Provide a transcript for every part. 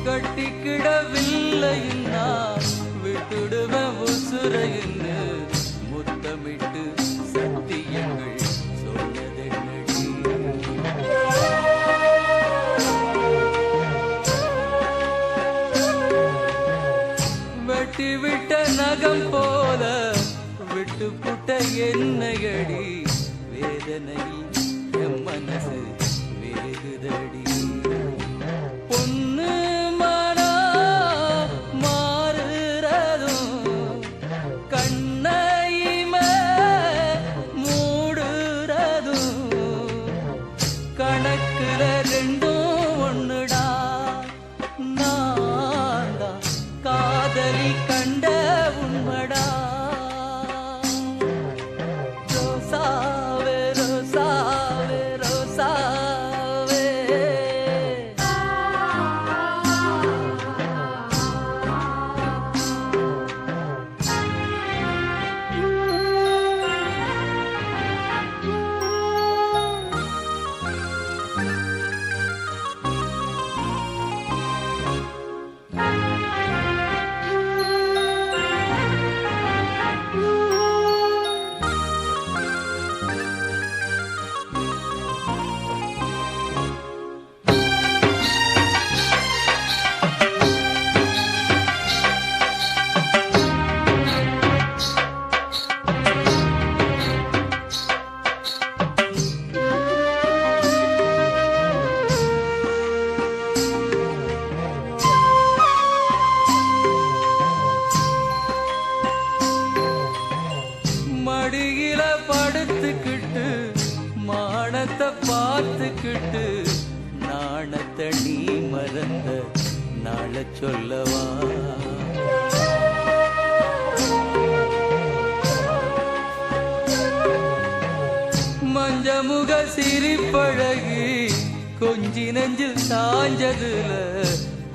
கட்டிக்கிடவில்லைன்னா விட்டுடுவேன் உசுரைன்னு முத்தமிட்டு சத்தியங்கள் சொன்னதென்னடி. வெட்டி விட்ட நகம் போல விட்டு புட்ட என்னையடி, வேதனையில் என் மனசு வேகுதடி. பொண்ணு மனா மாறுறதும் கண்ணையுமே மூடுறதும் கணக்குல ரெண்டும் ஒண்ணுடா. நான்தா காதலி கண்ட உண்மடா. ரோசாவே ரோசாவே ரோசாவே. மடியில படுத்துக்கிட்டு மானத்தை பார்த்துக்கிட்டு நாணத்தை நீ மறந்த நாள சொல்லவா. மஞ்சமுக சிரிப்பழகி கொஞ்சி நெஞ்சில் சாஞ்சதுல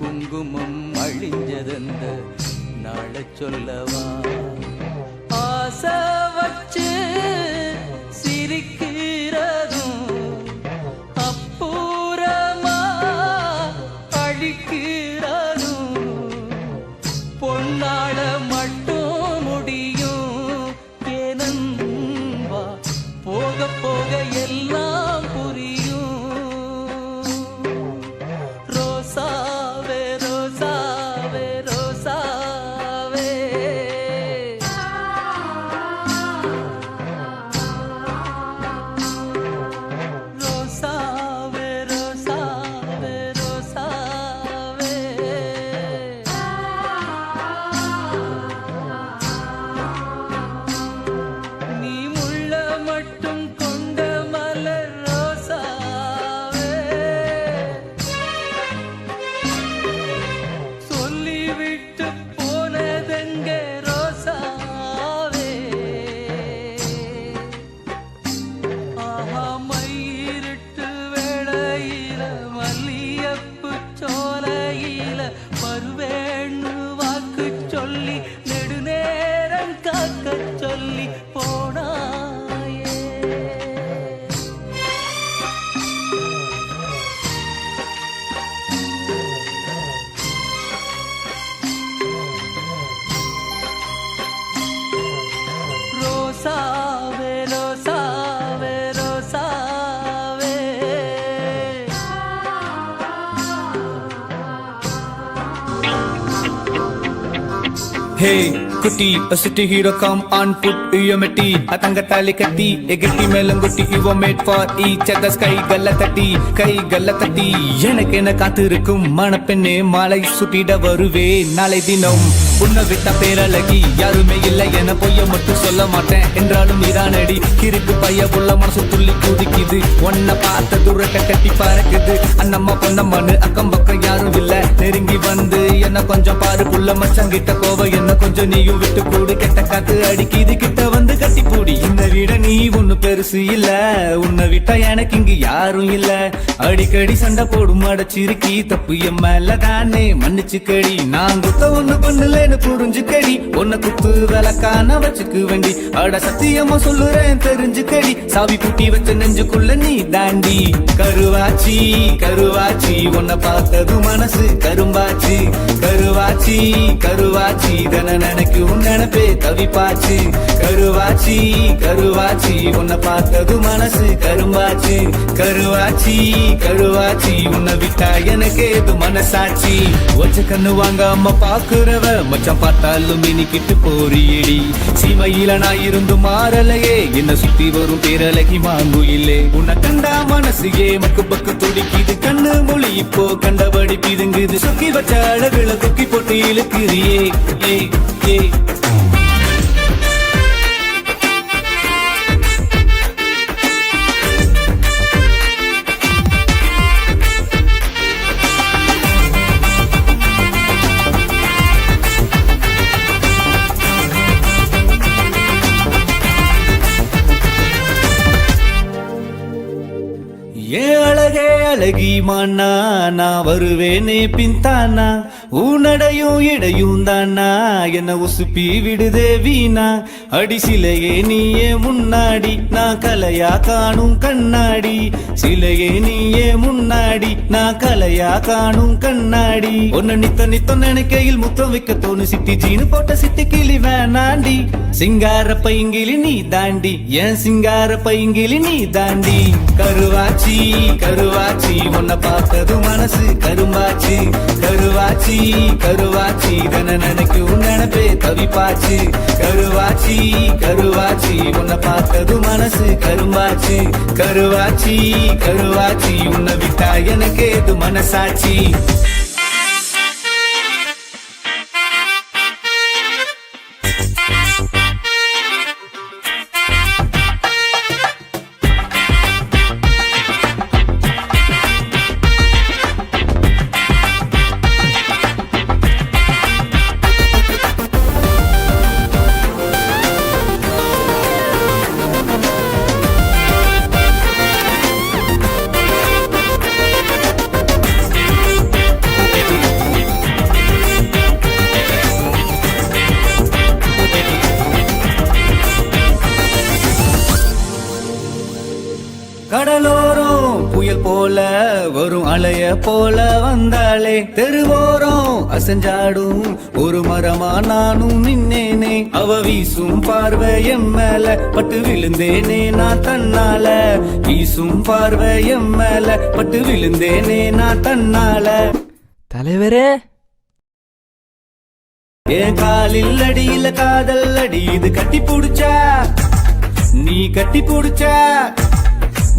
குங்குமம் அழிஞ்சதந்த நாள சொல்லவா. ஆசை வச்சு சிரிக்கிறதும் அப்புறமா அழிக்கிறதும் பொன்னாள மட்டும் முடியும். ஏனன்பா போக போக எல்லாம் புரியும். ரோசாவே ரோசாவே ரோசாவே. ரோசாவே ரோசாவே ரோசாவே. நீ முள்ள மட்டும் கொண்ட மலர் ரோசாவே. சொல்லிவிட்டு போனதெங்க ரோசாவே. ஆஹா மயிரிட்டு வேளையில மல்லியப்பு சோலையில வருவேன்னு வாக்கு சொல்லி நெடுநேரம் காக்க சொல்லி போனாயே. ரோசாவே ரோசாவே ரோசாவே. Hey, Kutti, a city hero come on, put your meti. Atanga tali katti, a gitti melangutti, you were made for each other. Sky galatati, kai galatati. Yenakena kathirukkum, manapenne, malai sutida varuve, nalai dinam. உன்னை விட்ட பேரழகி யாருமே இல்லை என பொய்ய மட்டும் சொல்ல மாட்டேன் என்றாலும் நீதானடி. கிறுக்கு பைய புள்ள மனசு துள்ளி குதிக்குது. உன்னை பார்த்த தூரத்தை கட்டி பறக்குது. அண்ணம்மா பொண்ணம்மான்னு அக்கம் பக்கம் யாரும் இல்ல. நெருங்கி வந்து என்ன என்ன கொஞ்சம் பாரு புள்ள மச்சான் கிட்ட கோவ என்ன கொஞ்சம் நீயும் விட்டு கூடு கெட்ட காத்து அடிக்கிது கிட்ட வந்து கட்டி பூடி இந்த விட நீ ஒண்ணு பெருசு இல்ல உன்னை விட்டா எனக்கு இங்கு யாரும் இல்ல அடிக்கடி சண்டை போடும் அடைச்சிருக்கி தப்பு என் மேல தானே மன்னிச்சுக்கடி நான் குத்த ஒண்ணு பண்ணலன்னு புரிஞ்சுக்கடி உன்னை குத்து விளக்கான வச்சுக்கு வேண்டி அட சத்தியமா சொல்லுறேன் தெரிஞ்சுக்கடி சாவி பூட்டி வச்ச நெஞ்சுக்குள்ள நீ தாண்டி கருவாச்சி கருவாச்சி உன்னை பார்த்தது மனசு கரும்பாச்சு கருவாச்சி கருவாச்சி தன நினைக்கும் நினைப்பே தவிப்பாச்சு கருவாச்சி கருவாச்சி உன்னை பார்த்தது மனசு கரும்பாச்சு கருவாச்சி கருவாச்சி உன்னை விட்டா எனக்கு ஏது மனசாட்சி ஒச்ச கண்ணு வாங்க அம்மா பாக்குறவ மச்சான் பார்த்தாலும் மினிக்கிட்டு போறியடி சீமையில நான் இருந்து மாறலையே என்ன சுத்தி வரும் பேரழகி மாங்குயிலே உன்னை கண்டா மனசு மக்கு பக்கு துடிக்குது கண்ணு மொழி இப்போ கண்டபடி பிதுங்குது சொக்கி வச்ச அழகுல கொக்கி போட்டு இழுக்குறியே ஏ ஏ அழகே அழகி மானா நான் வருவேனே பின்தானா உன்னடையும் இடையும் தானா என்ன உசுப்பி விடுதே வீணா அடி சிலையே நீயே முன்னாடி நான் கலையா காணும் கண்ணாடி சிலையே நீயே முன்னாடி நான் கலையா காணும் கண்ணாடி ஒன்ன நித்த நித்த நினைக்கையில் முத்தம் வைக்க தோணு சிட்டி ஜீனு போட்ட சிட்டி கிளி வேணாண்டி சிங்கார பைங்கிலி நீ தாண்டி என் சிங்கார பைங்கிலி நீ தாண்டி கருவாச்சி கருவாச்சி உன்னை பார்த்தது மனசு கரும்பாச்சு கருவாச்சி கருவாச்சி தன நினைக்கும் நினைப்பே தவிப்பாச்சு கருவாச்சி கருவாச்சி உன்னை பார்த்தது மனசு கரும்பாச்சு கருவாச்சி கருவாச்சி உன்னை விட்டா எனக்கு ஏது மனசாட்சி கடலோரம் புயல் போல வரும் அலைய போல வந்தாளே தெருவோரம் அசஞ்சாடும் ஒரு மரமா நானும் நின்னேனே அவ வீசும் பார்வை எம் மேல பட்டு விழுந்தேனே நான் தன்னால வீசும் பார்வை எம் மேல பட்டு விழுந்தேனே நான் தன்னால தலைவரே என் காலில் அடியில காதல் அடி இது கட்டி புடிச்சா நீ கட்டி புடிச்சா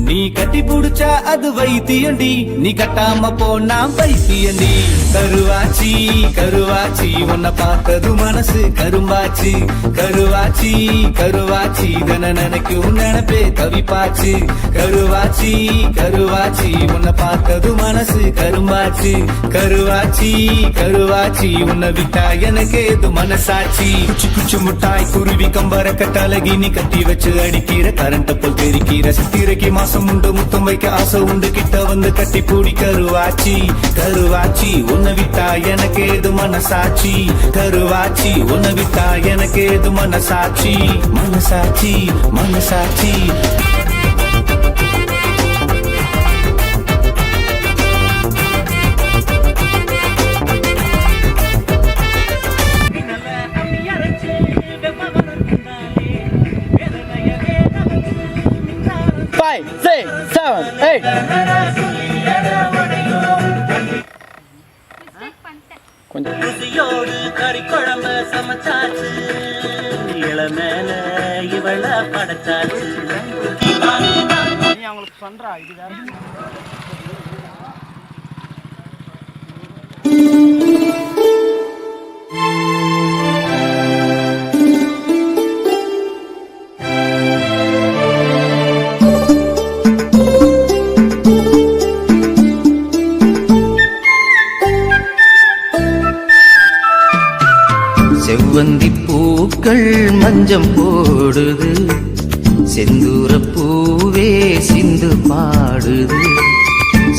நீ கட்டி புடிச்சா அது வைத்தியண்டி நீ கட்டாம போனா பைத்தியண்டி கருவாச்சி கருவாச்சி உன்னை பார்த்தது மனசு கரும்பாச்சு கருவாச்சி கருவாச்சி தன நினைக்கும் நினைப்பே தவிப்பாச்சு கருவாச்சி கருவாச்சி உன்னை பார்த்தது மனசு கரும்பாச்சு கருவாச்சி கருவாச்சி உன்னை விட்டா எனக்கு ஏது மனசாட்சி குச்சி குச்சி முட்டாய் குருவி கம்பர கட்டழகி நீ கட்டி வச்சு அடிக்கிற கரண்ட் போல் தெரிக்கிற சித்திரைக்கு மாசம் உண்டு முத்தம் வைக்க ஆசை உண்டு கிட்ட வந்து கட்டி பூடி கருவாச்சி கருவாச்சி உன்னை விட்டா எனக்கு ஏது மனசாட்சி கருவாச்சி உன்னை விட்டா எனக்கு ஏது மனசாட்சி மனசாட்சி மனசாட்சி Five, six, seven, eight. ருசியோடு கறி குழம்பு சமைச்சாச்சு இளமேல இவள படைச்சாச்சு நீ அவங்களுக்கு சொல்றா இது வேற செவ்வந்தி பூக்கள் மஞ்சம் போடுது, செந்தூர பூவே சிந்து பாடுது.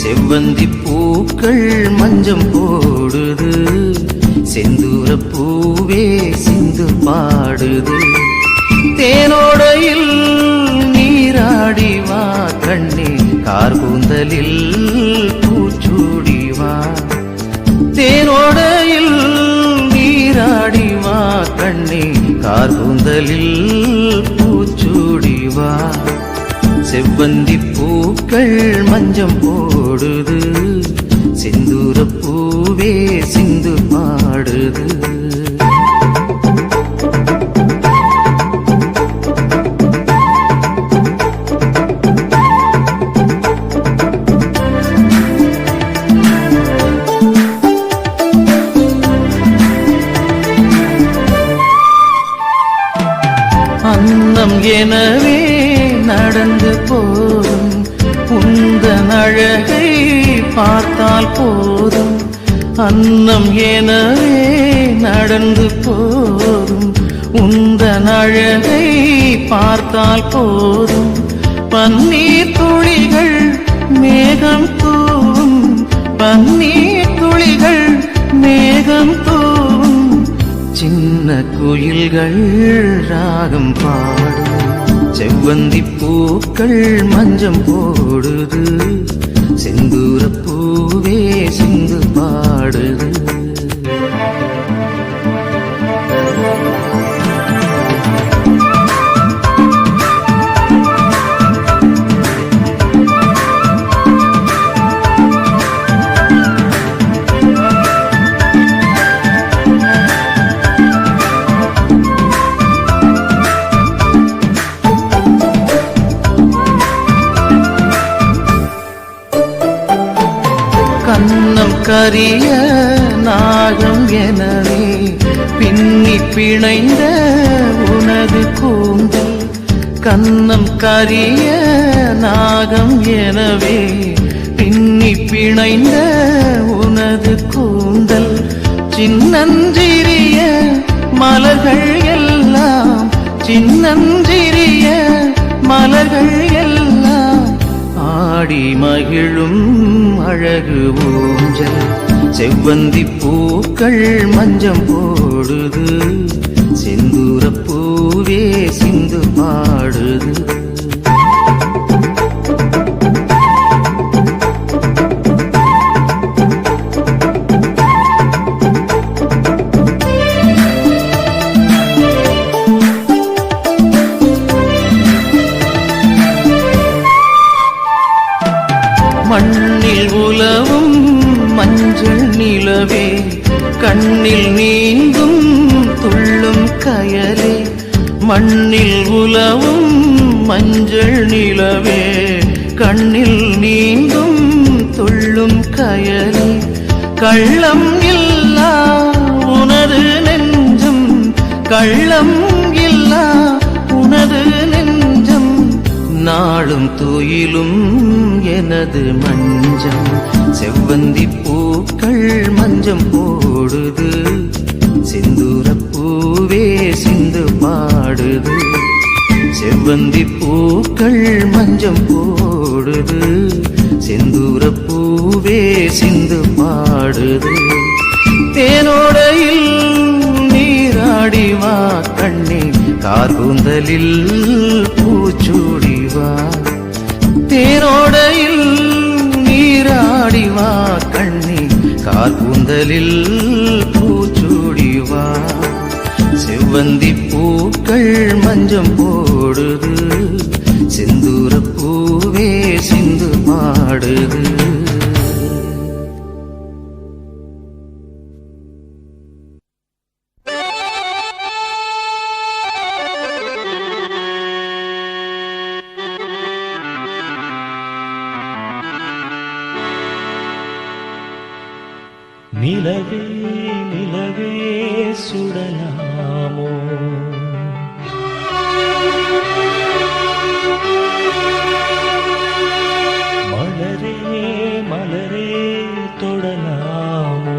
செவ்வந்தி பூக்கள் மஞ்சம் போடுது, செந்தூர பூவே சிந்து பாடுது. தேனோடையில் நீராடி வா கண்ணே, கார்கூந்தலில் பூச்சூடி வா. தேனோடையில் நீராடி வா கண்ணே, கார்கூந்தலில் பூச்சூடி வா. செவ்வந்தி பூக்கள் மஞ்சம் போடுது, செந்தூர பூவே சிந்து பாடுது. அன்னம் எனவே நடந்து போதும், உந்தன் அழகை பார்த்தால் போதும். அன்னம் எனவே நடந்து போதும், உந்தன் அழகை பார்த்தால் போதும். பன்னீர் துளிகள் மேகம் தூவும், பன்னீர் துளிகள் மேகம் தூவும். சின்ன குயில்கள் ராகம் பாடும், செவ்வந்தி பூக்கள் மஞ்சம் போடுது, செந்தூர பூவே சிந்து பாடுது. கண்ணம் கரிய நாகம் எனவே பின்னி பிணைந்த உனது கூந்தல். கண்ணம் கரிய நாகம் எனவே பின்னி பிணைந்த உனது கூந்தல். சின்னஞ்சிறிய மலர்கள் எல்லாம், சின்னஞ்சிறிய மலர்கள் எல்லாம் ஆடி மகிழும் அழகு ஊஞ்சல். செவ்வந்தி பூக்கள் மஞ்சம் போடுது, செந்தூர பூவே சிந்து பாடுது. மண்ணில் உலவும் மஞ்சள் நிலவே, கண்ணில் நீந்தும் துள்ளும் கயலே. மண்ணில் உலவும் மஞ்சள் நிலவே, கண்ணில் நீந்தும் துள்ளும் கயலே. கள்ளம் இல்லா உனது நெஞ்சம், கள்ளம் இல்லா உனது நெஞ்சம். நாளும் துயிலும் எனது மஞ்சம். செவ்வந்தி பூக்கள் மஞ்சம் போடுது, செந்தூர பூவே சிந்து பாடுது. செவ்வந்தி பூக்கள் மஞ்சம் போடுது, செந்தூர பூவே சிந்து பாடுது. தேனோடையில் நீராடி வா கண்ணே, கார்கூந்தலில் பூச்சூடி வா. தேனோடையில் நீராடி வா கண்ணே, கார்கூந்தலில் பூச்சூடி வா. செவ்வந்தி பூக்கள் மஞ்சம் போடுது, செந்தூர பூவே சிந்து பாடுது. நிலவே நிலவே சுடலாமோ, மலரே மலரே தொடலாமோ.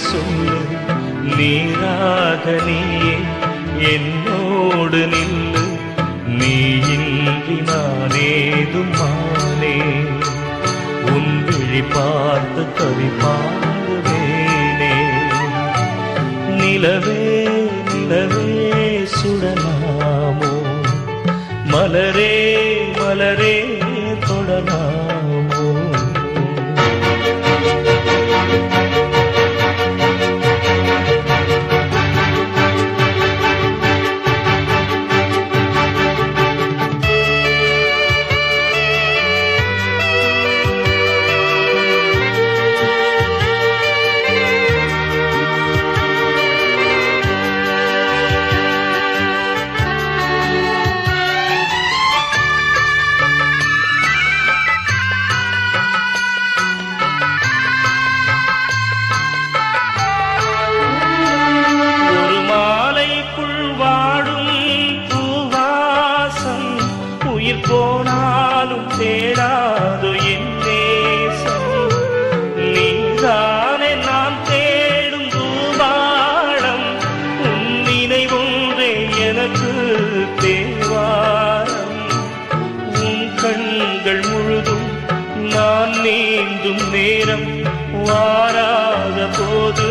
சொல்லு நீராக நீயே என்னோடு நில்லு நீ இன்றி நானேதும் மானே உன் விழி பார்த்து கவி பாடுவேனே நிலவே நிலவே சுடலாமோ மலரே மலரே தொடலாமோ போனாலும் தேடாது என் தேசம் நீதானே நான் தேடும் தூபாடம் உன் நினைவொன்றே எனக்கு தேவாரம் உன் கண்கள் முழுதும் நான் நீந்தும் நேரம் வாராத போது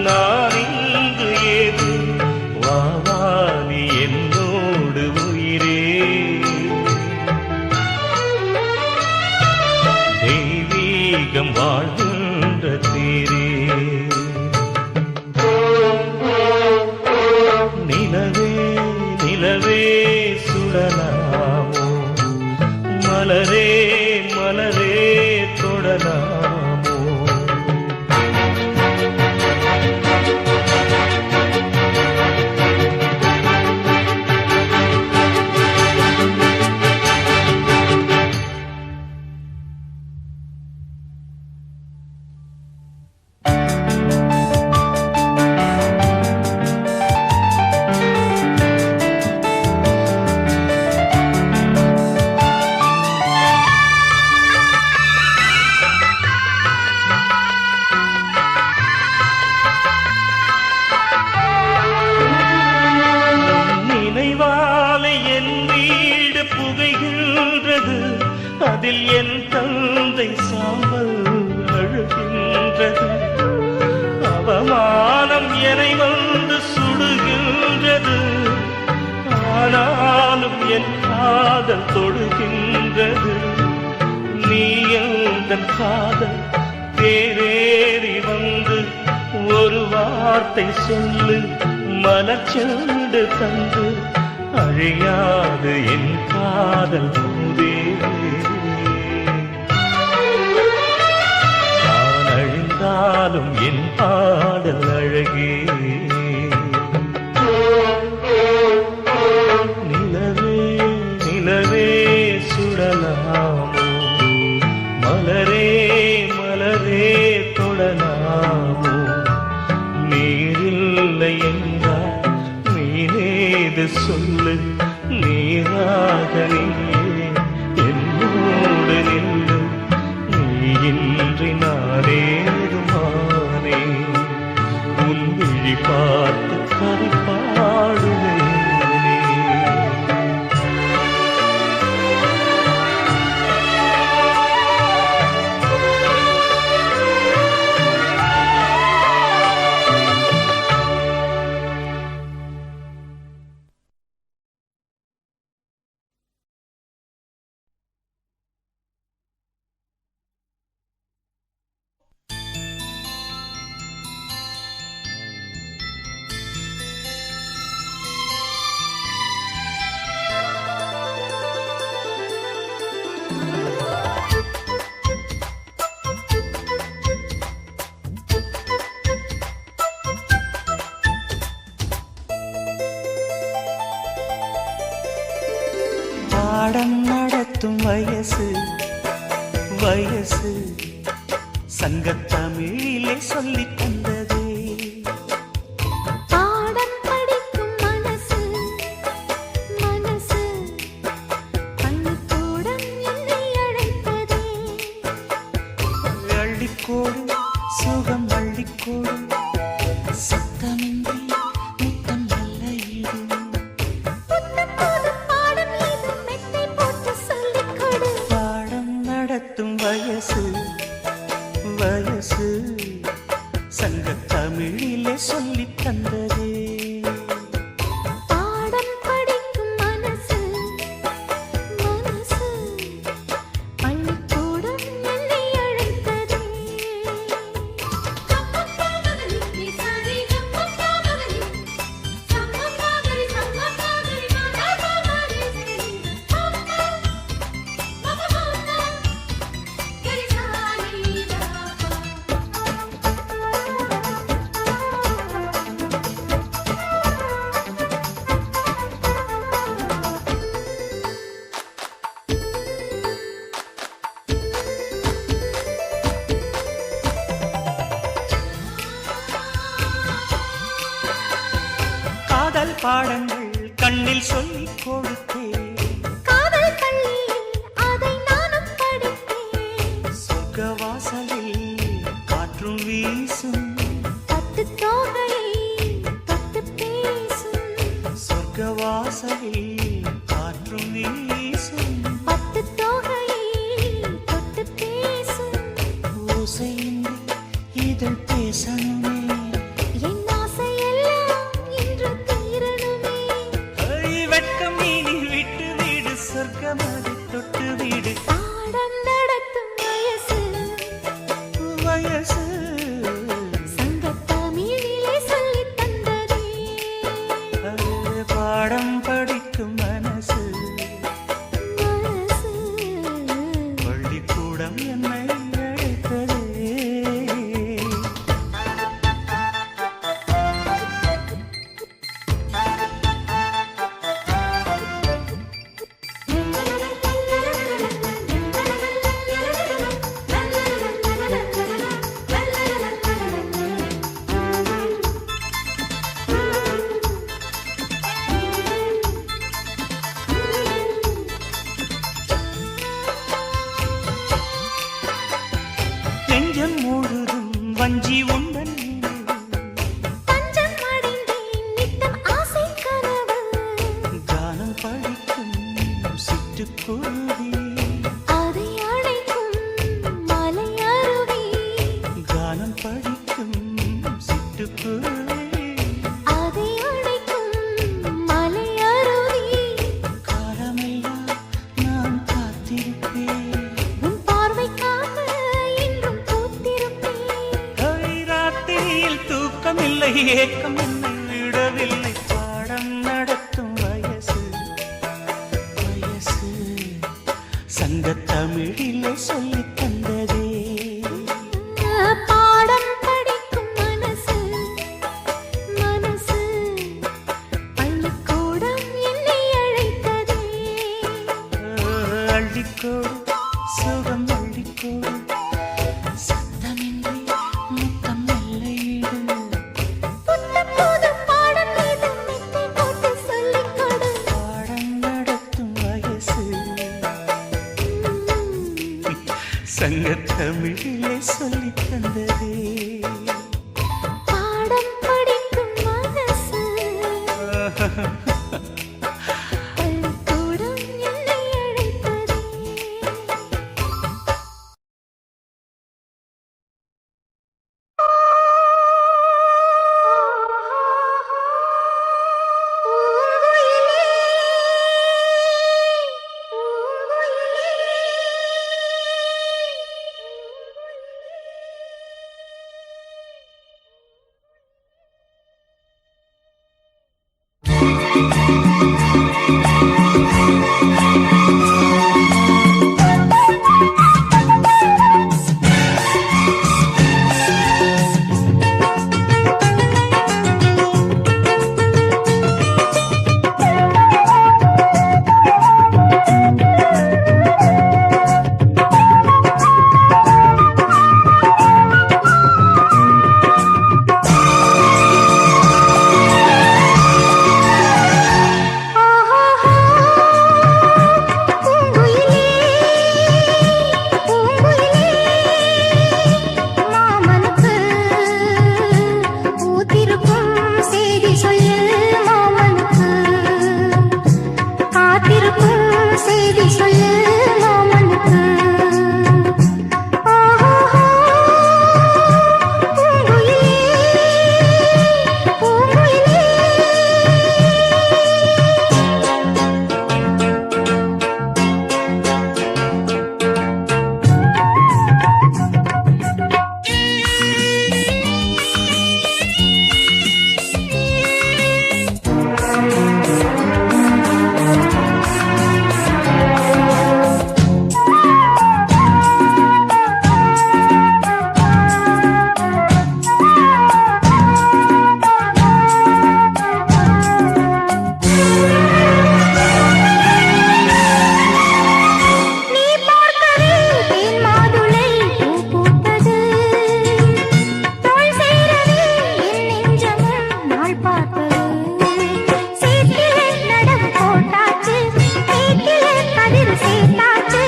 நான் இங்கு ஏது வாவானி என்னோடு உயிரே தெய்வீகம் வாழ்கின்ற தீரே நிலவே நிலவே சுடலாமோ மலரே மலரே தொடலாமோ அதில் என் தந்தை சாம்பல் அழுகின்றது அவமானம் என்னை வந்து சுடுகின்றது ஆனாலும் என் காதல் தொடுகின்றது நீ என் காதல் தேரேறி வந்து ஒரு வார்த்தை சொல்லு மலச்செண்டு தந்து அழியாது என் காதல் பூதே நான் அழிந்தாலும் என் பாடல் அழகே நிலவே நிலவே சுடலாமோ மலரே மலரே தொடலாமோ நீரில்லை என்றால் நீனேது சொல்லு நீராக நீயே என்னோடு நில்லு நீ இன்றி நானேதுமானே உன் விழி பார்த்து கவி பாடுவேனே பாடம் நடத்தும் வயசு வயசு சங்கத்தமிழிலே சொல்லித் தந்ததே பாடம் படிக்கும் மனசு மனசு பள்ளிக்கூடம் என்னை அழைத்ததே அள்ளிக்கோடு சுகம் அள்ளிக்கோடு வயசு வயசு சங்கத் தமிழிலே சொல்லித் தந்ததே பாடம் படிக்கும் மனசு மனசு பள்ளிக்கூடம் என்னை அழைத்ததே காதல் பாடங்கள் கண்ணில் சொல்லிக் கொடுத்தேன் காதல் பள்ளியில் அதை நானும் படித்தேன் சொர்க்க வாசலில் காற்றும் வீசும் பட்டு தோகையை தொட்டு பேசும் சொர்க்க வாசலில் காற்றும் வீசும் பட்டு தோகையை தொட்டு பேசும் ஓசையின்றி இதழ் பேசணுமே என் ஆசையெல்லாம் இன்று தீரணுமே வெட்கம் இனி விட்டு வீடு சொர்க்கமதை தொட்டு வீடு பாடம் நடத்தும் வயசு வயசு சங்கத் தமிழிலே சொல்லித் தந்ததே பாடம் படிக்கும் மனசு மனசு பள்ளிக்கூடம் என்னை அழைத்ததே நெஞ்சம் முழுதும் வஞ்சி உண்டன் தஞ்சம் அடைந்தேன் நித்தம் ஆசை கனவு கானம் படிக்கும் சிட்டுக்குருவி அதை அழைக்கும் மலை அருவி கானம் படிக்கும் சிட்டுக்குருவி அதை அழைக்கும் மலை அருவி காலமெல்லாம் நான் காத்திருப்பேன் உன் பார்வைக்காக இன்றும் பூத்திருப்பேன் ராத்திரியில் தூக்கமில்லை ஏக்கம் என்னை விடவில்லை பாடம் நடத்தும் வயசு வயசு சங்கத் தமிழிலே சொல்லித் தந்ததே பாடம் படிக்கும் மனசு மனசு பள்ளிக்கூடம் என்னை அழைத்ததே அள்ளிக்கோடு சுகம் அள்ளிக்கோடு சத்தமின்றி முத்தம் நல்லையிடு புத்தம் புதும் பாடம் மீது மெத்தை போட்டு சொல்லிக் கொடு பாடம் நடத்தும் வயசு சங்கத் தமிழிலே சொல்லித் தந்ததே பாடம் படிக்கும் மனசு பள்ளிக்கூடம் என்னை அழைத்ததே சேர்த்தாச்சு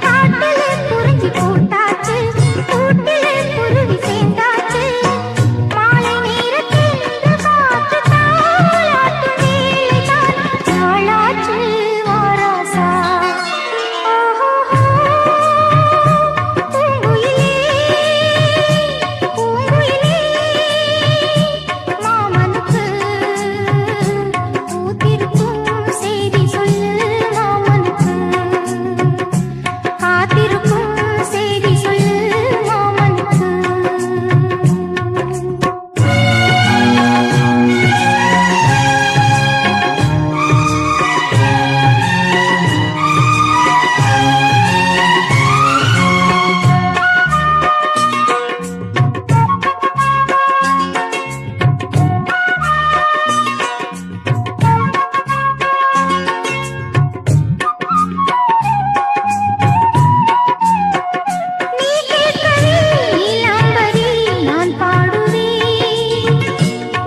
காட்டிலே குறிஞ்சி போட்டாச்சு கூட்டிலே குருவி சேர்ந்தாச்சு மாலை நேரத்தில் காற்று தாளாட்டு வேலைதான் நாளாச்சு வாராசா பூங்குயிலே பூங்குயிலே மாமனுக்கு பூத்திருக்கும் செய்தி சொல்லு மாமனுக்கு காத்திருக்கும் செய்தி சொல்லு மாமனுக்கு நீ கேட்கவே நீலாம்பரி நான் பாடுவேன்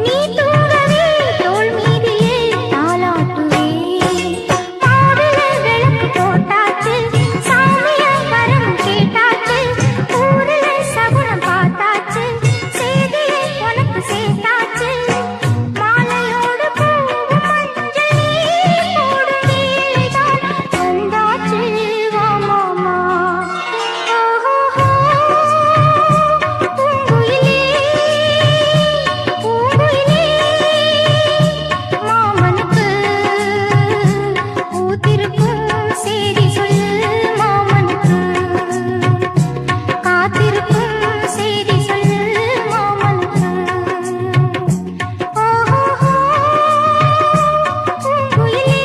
நீ தூங்கவே தோள் மீதிலே தாலாட்டுவேன் மாவிலே விளக்கு போட்டாச்சு சாமியார் வரம் கேட்டாச்சு ஊரிலே சகுனம் பார்த்தாச்சு செய்தியை உனக்கு சேர்த்தாச்சு மாலையோடு பூவும் மஞ்சள் நீர் போடும் வேலைதான் வந்தாச்சு வா மாமா பூங்குயிலே பூங்குயிலே மாமனுக்கு பூத்திருக்கும் செய்தி சொல்லு மாமனுக்கு காத்திருக்கும் செய்தி சொல்லு மாமனுக்கு பூங்குயிலே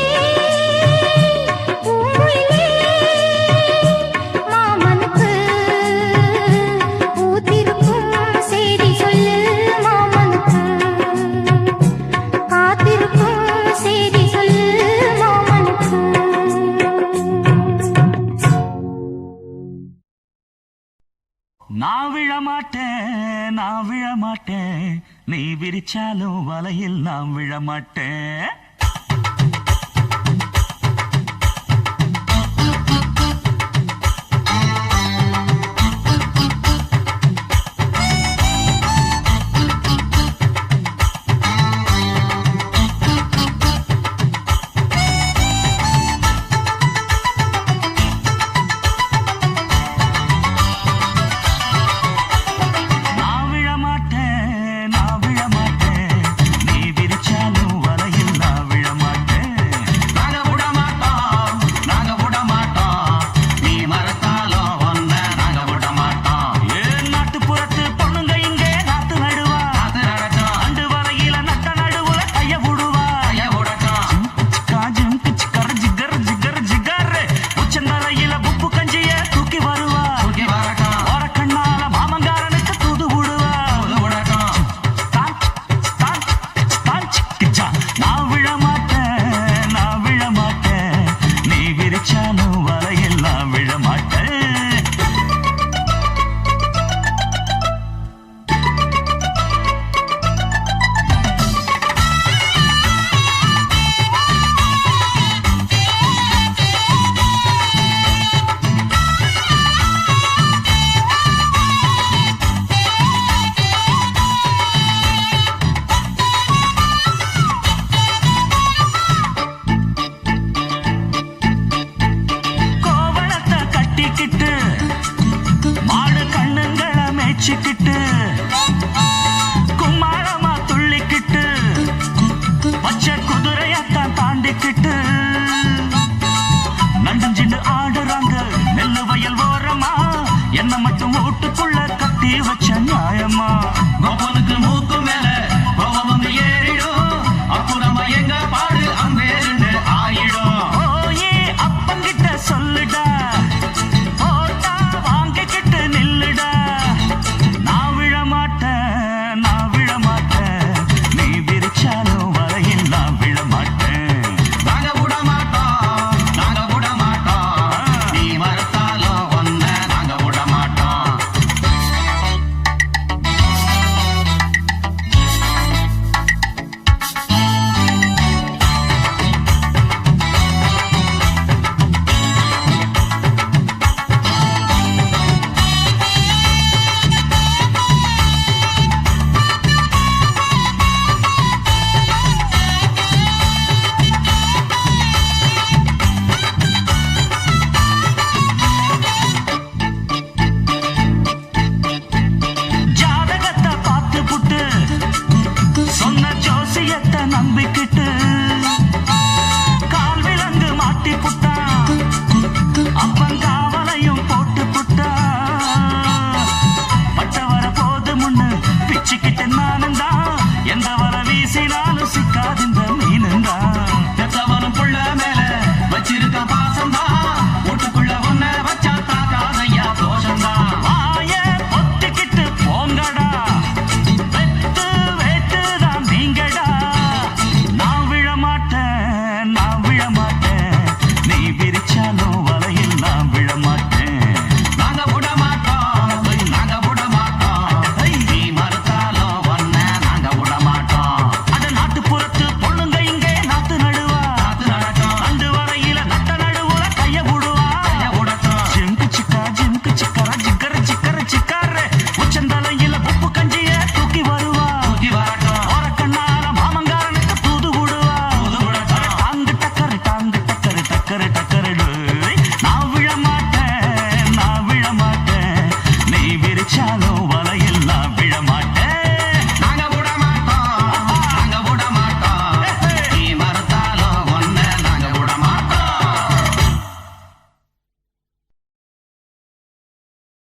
பூங்குயிலே மாமனுக்கு பூத்திருக்கும் செய்தி சொல்லு மாமனுக்கு காத்திருக்கும் செய்தி சொல்லு மாமனுக்கு நான் விழமாட்டேன் நான் விழமாட்டேன் நீ விரிச்சாலும் வலையில் நான் விழமாட்டேன் நான் விழமாட்டேன் நான் விழமாட்டேன் நீ விரிச்சாலும் வலையில் நான் விழமாட்டேன் நாங்க விட மாட்டோம் நீ மறத்தாலும் ஒன்ன நாங்க விட மாட்டோம் ஏன் நாட்டுப்புறத்து பொண்ணுங்க இங்கே நாத்து நடுவா அண்டு வரையில நட்ட நடுவுல கைய விடுவா காஜும் கிச்சுக்கர் ஜிகர் ஜிகர் ஜிகர் உச்சந்தலையில உப்பு கஞ்சிய தூக்கி வருவா ஓரக்கண்ணால மாமங்காரனுக்கு தூது விடுவா நான் விழமாட்டேன் நான் விழமாட்டேன் நீ விரிச்சாலும் வலையில் நான் விழமாட்டேன் கோவணத்தை கட்டிக்கிட்டு மாடு கண்ணுங்களை மேய்ச்சிக்கிட்டு கும்மாளமா துள்ளிக்கிட்டு பச்சை குதிரையத்தான் தாண்டிக்கிட்டு நண்டஞ்சின்னு ஆடுறாங்க நெல்லு வயல் ஓரமா என்ன மட்டும் வீட்டுக்குள்ள கட்டி வச்ச நியாயமா கோபனுக்கு மூக்கு மேல கோபம் வந்து ஏறிடும் அப்புறமா எங்க பாடு அம்பேருன்னு ஆயிடும் ஓயே அப்பங்கிட்ட சொல்லுடா